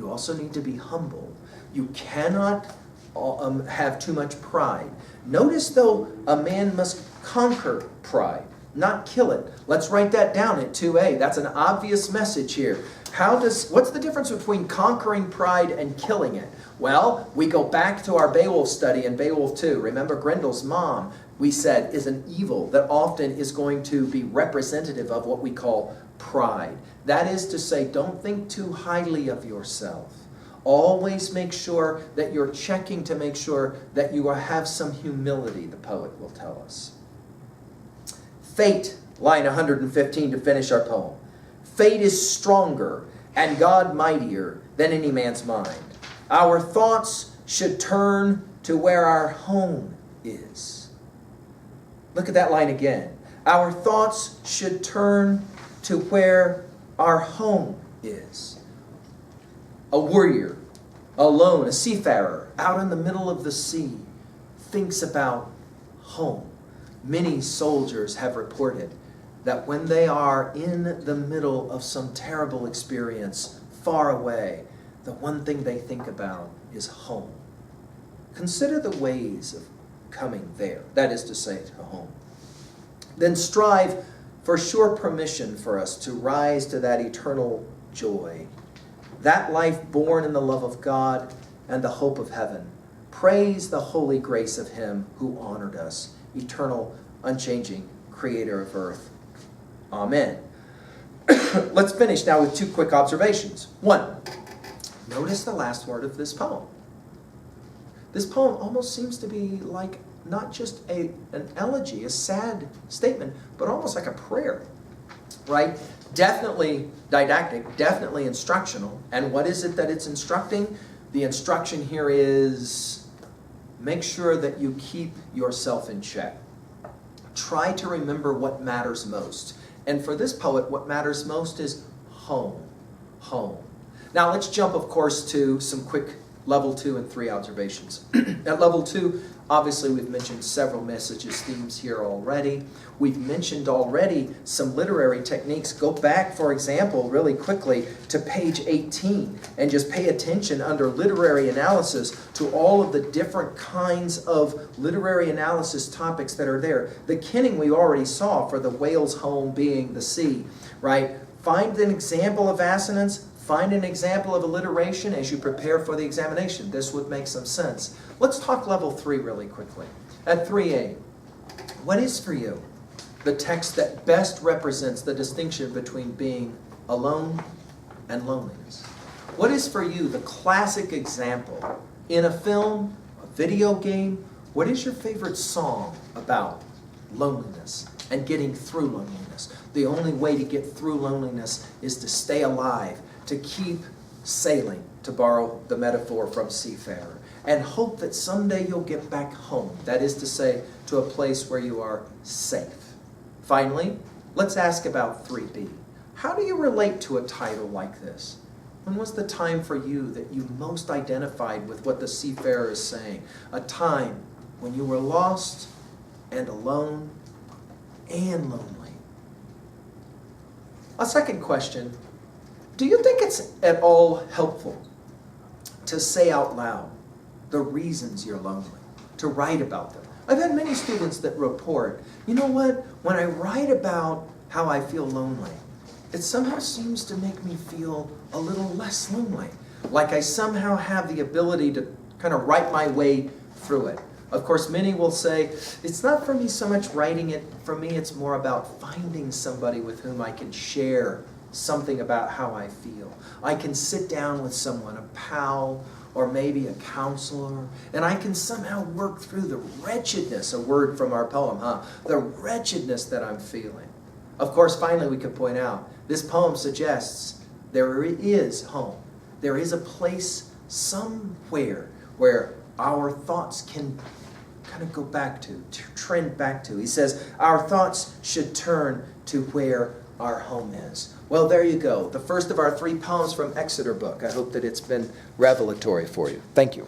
You also need to be humble. You cannot have too much pride. Notice, though, a man must conquer pride, not kill it. Let's write that down at 2a. That's an obvious message here. What's the difference between conquering pride and killing it? Well, we go back to our Beowulf study in Beowulf 2. Remember, Grendel's mom, we said, is an evil that often is going to be representative of what we call pride. That is to say, don't think too highly of yourself. Always make sure that you're checking to make sure that you have some humility, the poet will tell us. Fate, line 115 to finish our poem. Fate is stronger and God mightier than any man's mind. Our thoughts should turn to where our home is. Look at that line again. Our thoughts should turn to where our home is. A warrior, alone, a seafarer, out in the middle of the sea, thinks about home. Many soldiers have reported that when they are in the middle of some terrible experience, far away, the one thing they think about is home. Consider the ways of coming there, that is to say, to home. Then strive for sure permission for us to rise to that eternal joy, that life born in the love of God and the hope of heaven. Praise the holy grace of him who honored us, eternal, unchanging creator of earth. Amen. Let's finish now with two quick observations. One, notice the last word of this poem. This poem almost seems to be like not just an elegy, a sad statement, but almost like a prayer, right? Definitely didactic, definitely instructional. And what is it that it's instructing? The instruction here is make sure that you keep yourself in check. Try to remember what matters most. And for this poet, what matters most is home. Home. Now let's jump, of course, to some quick level 2 and 3 observations. At level 2, obviously we've mentioned several messages, themes here already. We've mentioned already some literary techniques. Go back, for example, really quickly to page 18 and just pay attention under literary analysis to all of the different kinds of literary analysis topics that are there. The kenning we already saw for the whale's home being the sea, right? Find an example of assonance. Find an example of alliteration as you prepare for the examination. This would make some sense. Let's talk level 3 really quickly. At 3A, what is for you the text that best represents the distinction between being alone and loneliness? What is for you the classic example in a film, a video game? What is your favorite song about loneliness and getting through loneliness? The only way to get through loneliness is to stay alive, to keep sailing, to borrow the metaphor from Seafarer, and hope that someday you'll get back home. That is to say, to a place where you are safe. Finally, let's ask about 3B. How do you relate to a title like this? When was the time for you that you most identified with what the Seafarer is saying? A time when you were lost and alone and lonely. A second question. Do you think it's at all helpful to say out loud the reasons you're lonely, to write about them? I've had many students that report, you know what, when I write about how I feel lonely, it somehow seems to make me feel a little less lonely, like I somehow have the ability to kind of write my way through it. Of course, many will say, it's not for me so much writing it, for me it's more about finding somebody with whom I can share something about how I feel. I can sit down with someone, a pal, or maybe a counselor, and I can somehow work through the wretchedness, a word from our poem, the wretchedness that I'm feeling. Of course, finally, we could point out, this poem suggests there is home. There is a place somewhere where our thoughts can kind of go back to trend back to. He says, our thoughts should turn to where our home is. Well, there you go. The first of our 3 poems from Exeter book. I hope that it's been revelatory for you. Thank you.